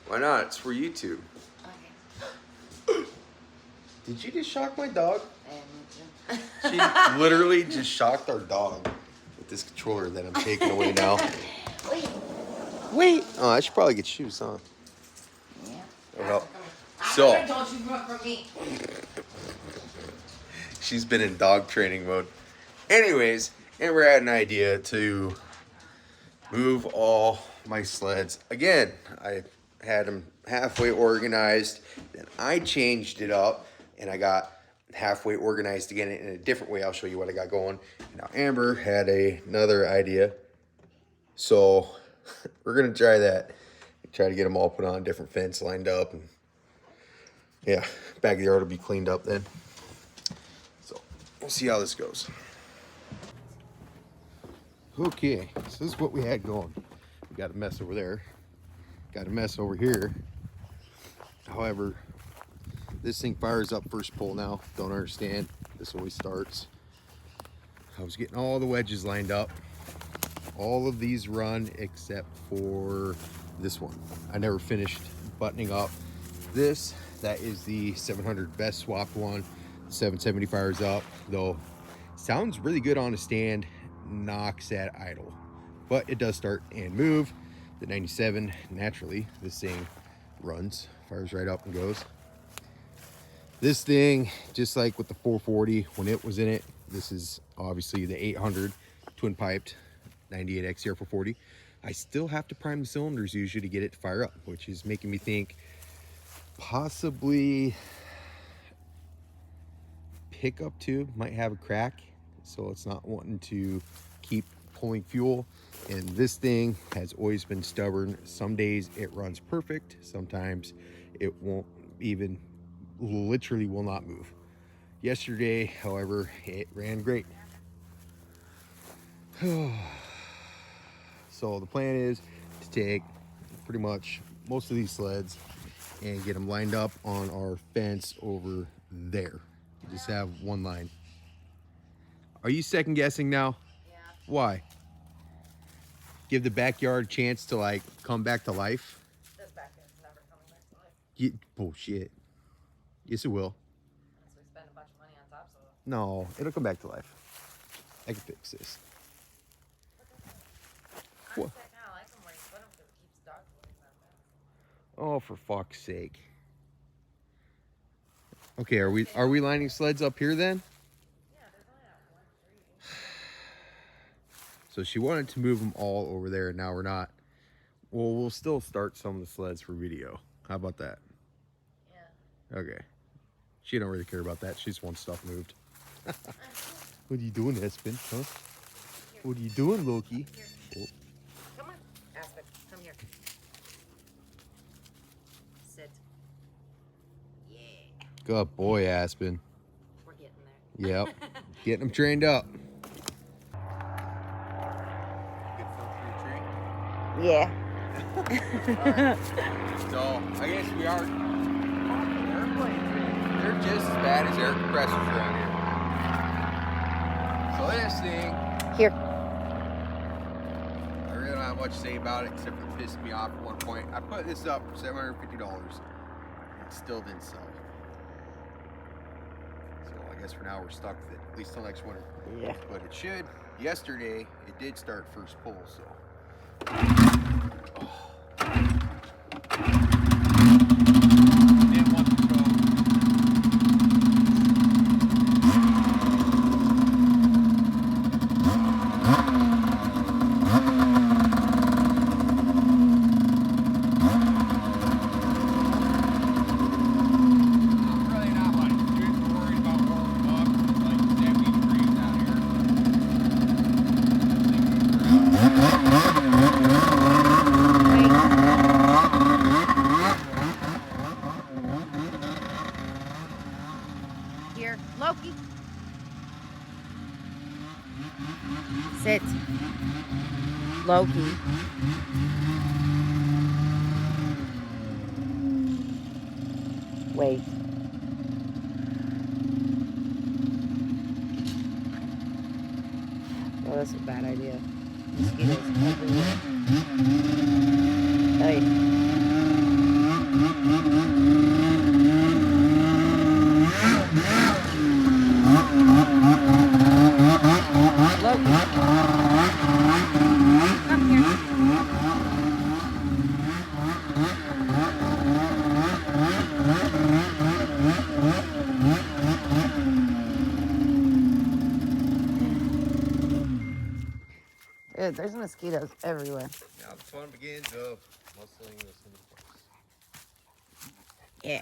Why not? It's for YouTube. Okay. Did you just shock my dog? I didn't She literally just shocked our dog with this controller that I'm taking away now. Wait. Wait. Oh, I should probably get shoes, huh? Yeah. Well, So. Don't you run from me. She's been in dog training mode. Anyways, and we're at an idea to move all my sleds. Again, I had them halfway organized, then I changed it up, and I got halfway organized again in a different way. I'll show you what I got going. Now Amber had another idea, so we're gonna try that. Try to get them all put on different fence lined up, and yeah, backyard will be cleaned up then. So we'll see how this goes. Okay, so this is what we had going. We got a mess over there, got a mess over here. However, this thing fires up first pull now. Don't understand. This always starts. I was getting all the wedges lined up. All of these run except for this one. I never finished buttoning up this. That is the 700 best swapped one. 770 fires up, though sounds really good on a stand, knocks at idle, but it does start and move. The 97, naturally, this thing runs, fires right up and goes. This thing, just like with the 440 when it was in it, this is obviously the 800 twin piped 98 XCR 440. I still have to prime the cylinders usually to get it to fire up, which is making me think possibly pickup tube might have a crack, so it's not wanting to keep pulling fuel. And this thing has always been stubborn. Some days it runs perfect, sometimes it won't, even literally will not move. Yesterday, however, it ran great. So the plan is to take pretty much most of these sleds and get them lined up on our fence over there. You just have one line. Are you second guessing now? Yeah. Why? Give the backyard a chance to like come back to life? This backyard's never coming back to life. Bullshit. Yes, it will. Unless we spend a bunch of money on topsoil. No, it'll come back to life. I can fix this. What? I kind of like them where you put them because it keeps dog boys out there. Oh, for fuck's sake. Okay, are we lining sleds up here then? Yeah, there's only that one tree. So she wanted to move them all over there, and now we're not. Well, we'll still start some of the sleds for video. How about that? Yeah. Okay. She don't really care about that. She just wants stuff moved. What are you doing, Aspen? Huh? What are you doing, Loki? Here. Oh. Come on. Aspen, come here. Sit. Yeah. Good boy, Aspen. We're getting there. Yep. Getting them trained up. Yeah. Right. So, I guess we are. They're just as bad as air compressors around here. So this thing. Here. I really don't have much to say about it except for it pissed me off at one point. I put this up for $750. It still didn't sell. So I guess for now we're stuck with it, at least till next winter. Yeah. But it should. Yesterday, it did start first pull, so. Didn't want to go. I'm really not like super worried about warming up. It's like 70 degrees down here. Here. Loki. Sit. Loki. Wait. Oh, that's a bad idea. Mosquitoes everywhere. Hey. good. There's mosquitoes everywhere. Now the fun begins of muscling this into place. Yeah.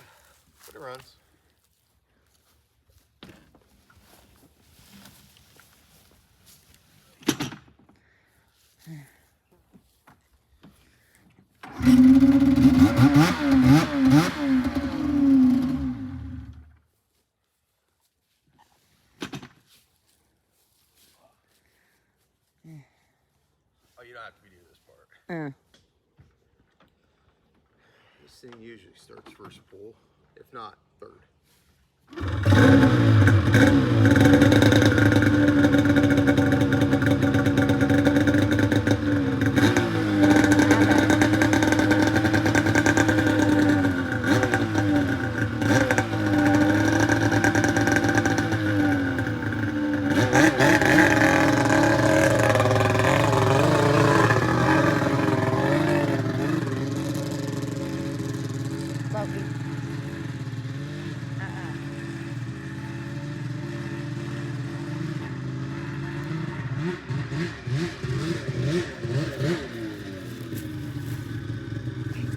But it runs. Oh, you don't have to redo this part. This thing usually starts first pull, if not third.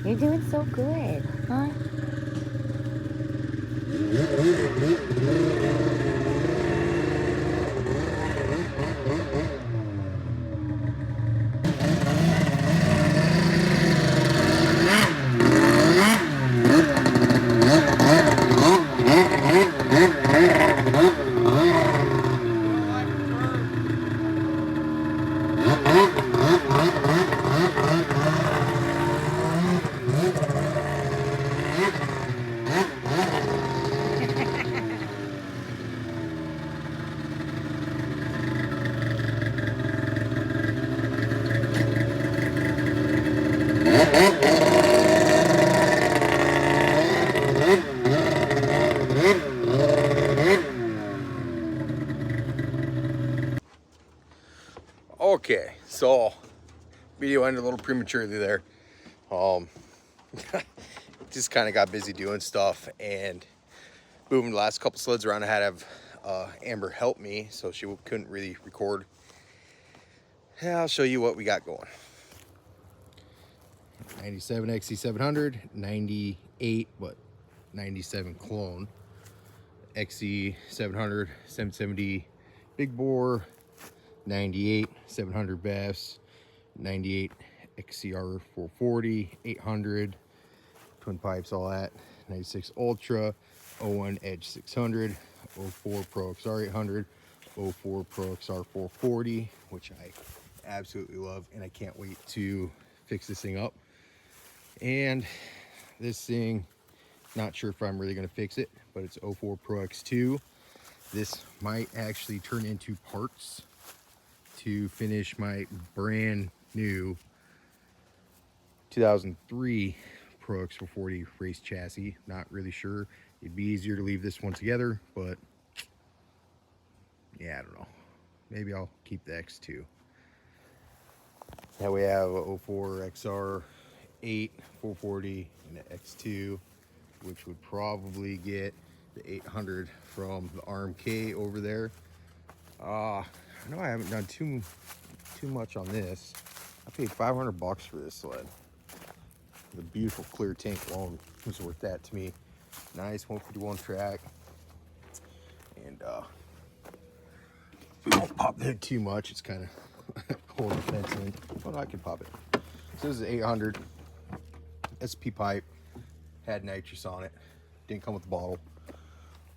You're doing so good, huh? Okay, so video ended a little prematurely there. Just kind of got busy doing stuff and moving the last couple sleds around. I had to have Amber help me, so she couldn't really record. Yeah, I'll show you what we got going. 97 XC700, 98 but 97 clone, XC700, 770 big bore, 98 700 BEFs, 98 XCR 440, 800 twin pipes, all that, 96 Ultra, 01 Edge 600, 04 Pro XR 800, 04 Pro XR 440, which I absolutely love, and I can't wait to fix this thing up. And this thing, not sure if I'm really going to fix it, but it's 04 Pro X2. This might actually turn into parts to finish my brand new 2003 Pro X440 race chassis. Not really sure. It'd be easier to leave this one together, but yeah, I don't know. Maybe I'll keep the X2. Now we have a 04 XR 8 440 and the X2, which would probably get the 800 from the RMK over there. I know I haven't done too much on this. I paid 500 bucks for this sled. The beautiful clear tank alone was worth that to me. Nice 151 track. And don't pop it too much. It's kind of holding the fence in. Oh no, I can pop it. So this is 800 SP pipe. Had nitrous on it. Didn't come with the bottle.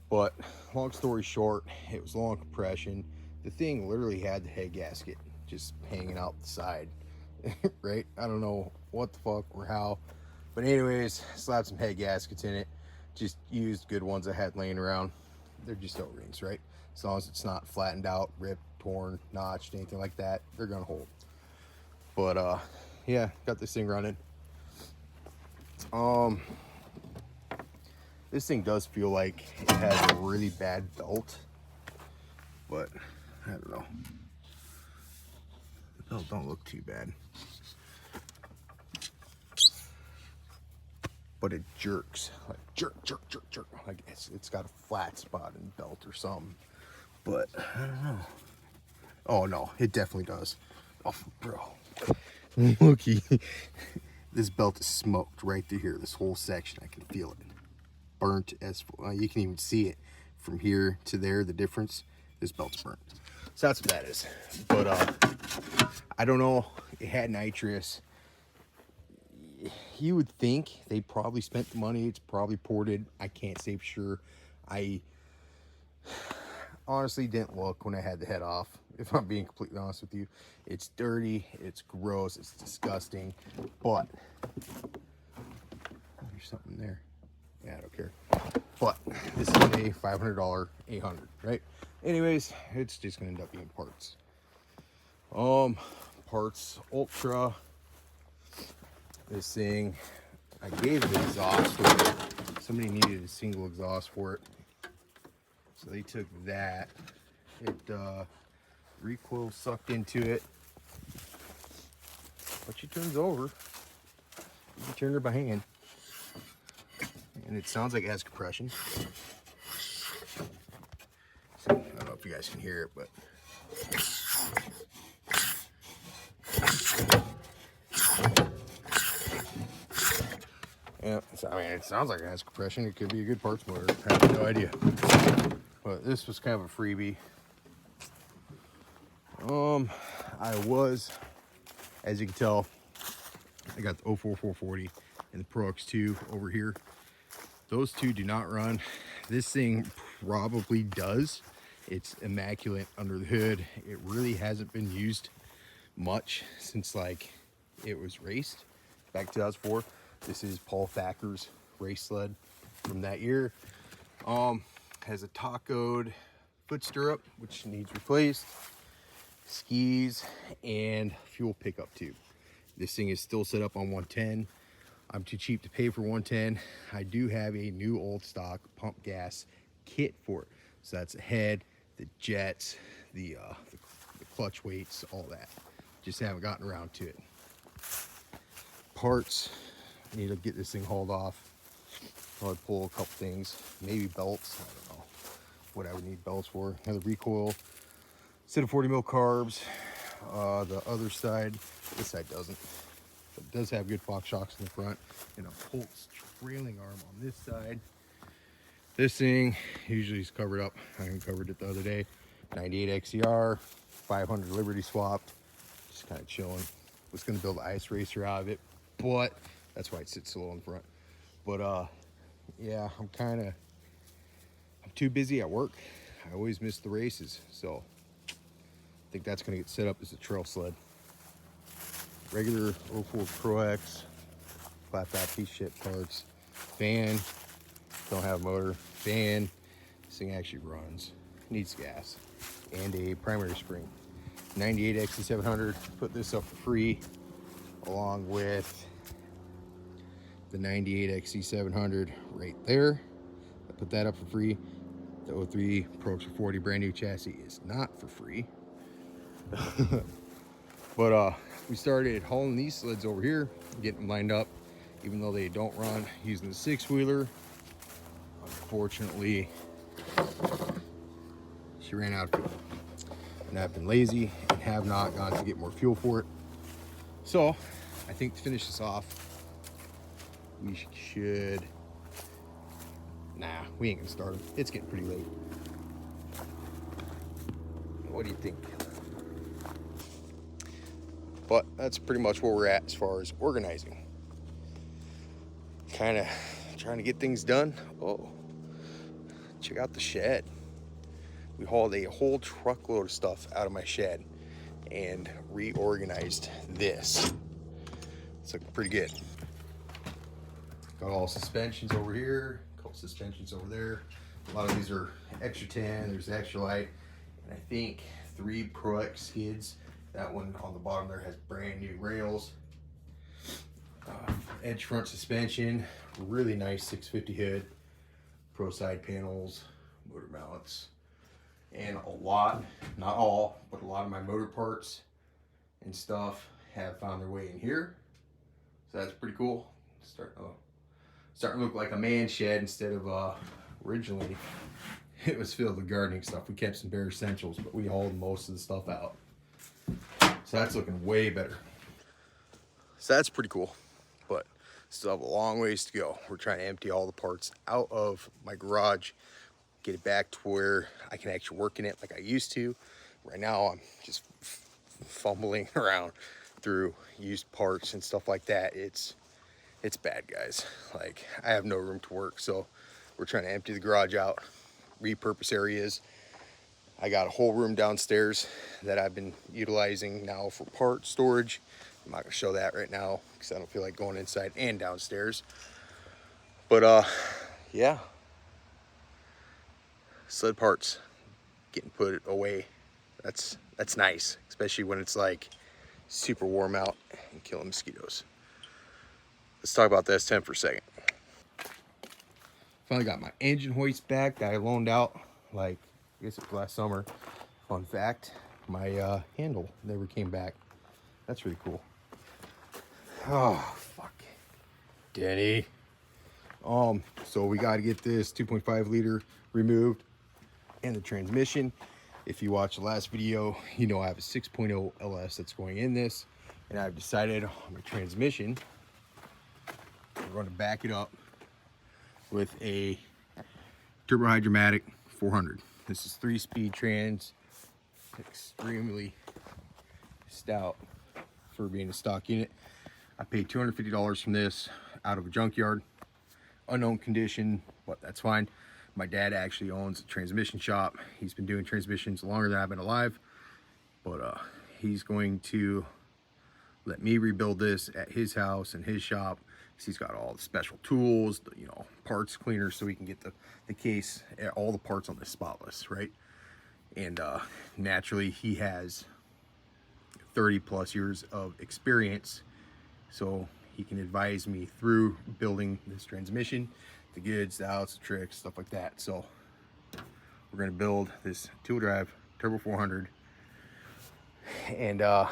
But long story short, it was long compression. The thing literally had the head gasket just hanging out the side. Right? I don't know what the fuck or how. But anyways, slapped some head gaskets in it. Just used good ones I had laying around. They're just O-rings, right? As long as it's not flattened out, ripped, torn, notched, anything like that, they're gonna hold. But yeah, got this thing running. This thing does feel like it has a really bad belt, but I don't know. The belt don't look too bad, but it jerks, like jerk, jerk, jerk, jerk. Like it's got a flat spot in the belt or something, but I don't know. Oh no, it definitely does. Oh, bro. Looky. This belt is smoked right through here. This whole section, I can feel it. Burnt as you can even see it from here to there, the difference. This belt's burnt. So that's what that is. But I don't know. It had nitrous. You would think they probably spent the money. It's probably ported. I can't say for sure. I honestly didn't look when I had the head off, if I'm being completely honest with you. It's dirty, it's gross, it's disgusting, but there's something there. Yeah, I don't care. But this is a $500 800, right? Anyways, it's just gonna end up being parts. Parts Ultra. This thing, I gave it exhaust. Somebody needed a single exhaust for it, so they took that. It recoil sucked into it, but she turns over. You can turn her by hand, and it sounds like it has compression. So, I don't know if you guys can hear it, but yeah, I mean, it sounds like it has compression. It could be a good parts motor. I have no idea. But this was kind of a freebie. I was, as you can tell, I got the 04440 and the Pro X2 over here. Those two do not run. This thing probably does. It's immaculate under the hood. It really hasn't been used much since like it was raced back in 2004. This is Paul Thacker's race sled from that year. Has a tacoed foot stirrup, which needs replaced, skis, and fuel pickup tube. This thing is still set up on 110. I'm too cheap to pay for 110. I do have a new old stock pump gas kit for it. So that's the head, the jets, the clutch weights, all that. Just haven't gotten around to it. Parts, I need to get this thing hauled off. Probably pull a couple things, maybe belts. I don't know what I would need belts for. Another recoil, set of 40 mil carbs. The other side, this side doesn't. But it does have good Fox shocks in the front and a Pulse trailing arm on this side. This thing usually is covered up. I uncovered it the other day. 98 XCR, 500 Liberty swapped. Just kind of chilling. Was going to build an ice racer out of it, but that's why it sits so low in front. But yeah, I'm too busy at work. I always miss the races, so I think that's going to get set up as a trail sled. Regular 04 Pro X, flat top piece shit parts, fan, don't have a motor, fan, this thing actually runs, needs gas, and a primary spring. 98 XC700, put this up for free, along with the 98 XC700 right there. I put that up for free. The 03 Pro X40 brand new chassis is not for free. But we started hauling these sleds over here, getting them lined up, even though they don't run, using the 6-wheeler. Unfortunately, she ran out of fuel. And I've been lazy and have not gone to get more fuel for it. So I think to finish this off, we should, we ain't gonna start it. It's getting pretty late. What do you think? But that's pretty much where we're at as far as organizing. Kind of trying to get things done. Oh, check out the shed. We hauled a whole truckload of stuff out of my shed and reorganized this. It's looking pretty good. Got all suspensions over here, a couple suspensions over there. A lot of these are extra 10, there's extra light, and I think 3 Pro X skids. That one on the bottom there has brand new rails. Edge front suspension, really nice 650 hood, Pro side panels, motor mounts, and a lot, not all, but a lot of my motor parts and stuff have found their way in here. So that's pretty cool. Starting to look like a man shed instead of originally it was filled with gardening stuff. We kept some bare essentials, but we hauled most of the stuff out. So that's looking way better. So that's pretty cool, but still have a long ways to go. We're trying to empty all the parts out of my garage, get it back to where I can actually work in it like I used to. Right now, I'm just fumbling around through used parts and stuff like that. It's bad, guys. Like, I have no room to work, so we're trying to empty the garage out, repurpose areas. I got a whole room downstairs that I've been utilizing now for part storage. I'm not gonna show that right now because I don't feel like going inside and downstairs. But yeah, sled parts getting put away. That's nice, especially when it's like super warm out and killing mosquitoes. Let's talk about the S10 for a second. Finally got my engine hoist back that I loaned out, like, I guess it was last summer. Fun fact, my handle never came back. That's really cool. Oh, fuck. Denny. So we got to get this 2.5 liter removed and the transmission. If you watched the last video, you know I have a 6.0 LS that's going in this, and I've decided on my transmission, we're going to back it up with a Turbo Hydromatic 400. This is 3-speed trans, extremely stout for being a stock unit. I paid $250 from this out of a junkyard, unknown condition, but that's fine. My dad actually owns a transmission shop. He's been doing transmissions longer than I've been alive, but he's going to let me rebuild this at his house and his shop. He's got all the special tools, the, you know, parts cleaners, so we can get the case, all the parts on this spotless, right? And naturally, he has 30 plus years of experience, so he can advise me through building this transmission, the goods, the outs, the tricks, stuff like that. So we're gonna build this two-wheel drive Turbo 400, and to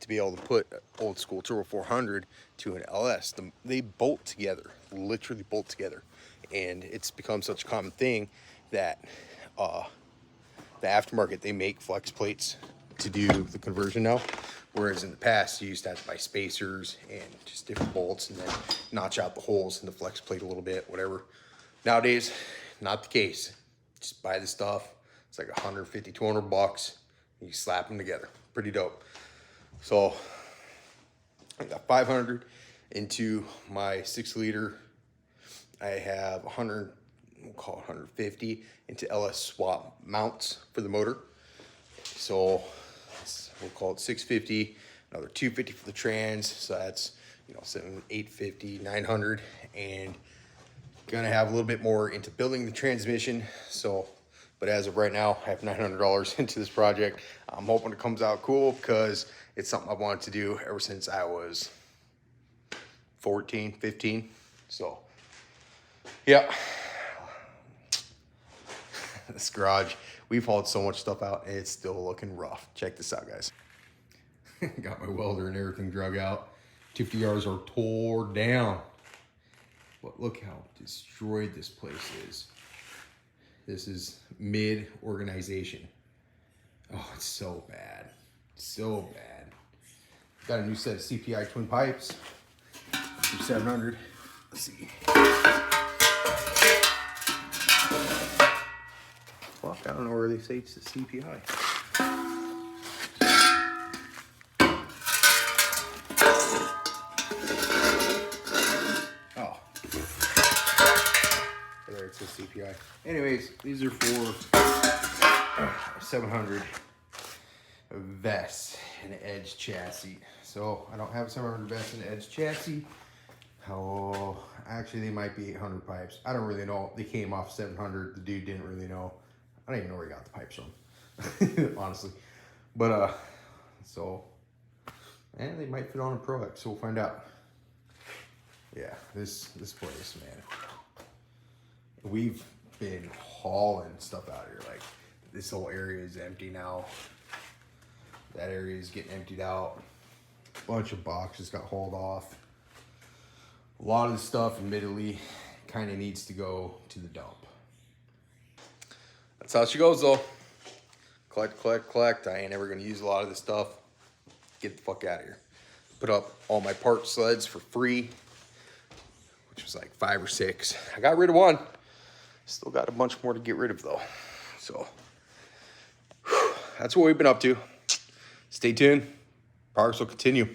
be able to put old school Turbo 400 to an LS, they bolt together, literally bolt together. And it's become such a common thing that the aftermarket, they make flex plates to do the conversion now. Whereas in the past, you used to have to buy spacers and just different bolts and then notch out the holes in the flex plate a little bit, whatever. Nowadays, not the case. Just buy the stuff. It's like 150, 200 bucks. You slap them together. Pretty dope. So I got 500 into my 6-liter. I have 100, we'll call it 150 into LS swap mounts for the motor. So we'll call it 650, another 250 for the trans. So that's, you know, 850, 900, and gonna have a little bit more into building the transmission. So, but as of right now, I have $900 into this project. I'm hoping it comes out cool because it's something I've wanted to do ever since I was 14, 15. So, yeah. This garage, we've hauled so much stuff out and it's still looking rough. Check this out, guys. Got my welder and everything drug out. 250 yards are tore down. But look how destroyed this place is. This is mid-organization. Oh, it's so bad. So bad. Got a new set of CPI twin pipes. 700. Let's see. Fuck, I don't know where they say it's the CPI. Oh. There it says CPI. Anyways, these are for 700 vest and edge chassis. So I don't have a 700 vest and edge chassis. Oh, actually they might be 800 pipes. I don't really know. They came off 700. The dude didn't really know. I don't even know where he got the pipes from, honestly. But so, and they might fit on a Pro X, so we'll find out. Yeah, this place, man. We've been hauling stuff out here. Like, this whole area is empty now. That area is getting emptied out. A bunch of boxes got hauled off. A lot of the stuff, admittedly, kind of needs to go to the dump. That's how she goes, though. collect. I ain't ever gonna use a lot of this stuff. Get the fuck out of here. Put up all my park sleds for free, which was like 5 or 6. I got rid of one. Still got a bunch more to get rid of though. So that's what we've been up to. Stay tuned. Progress will continue.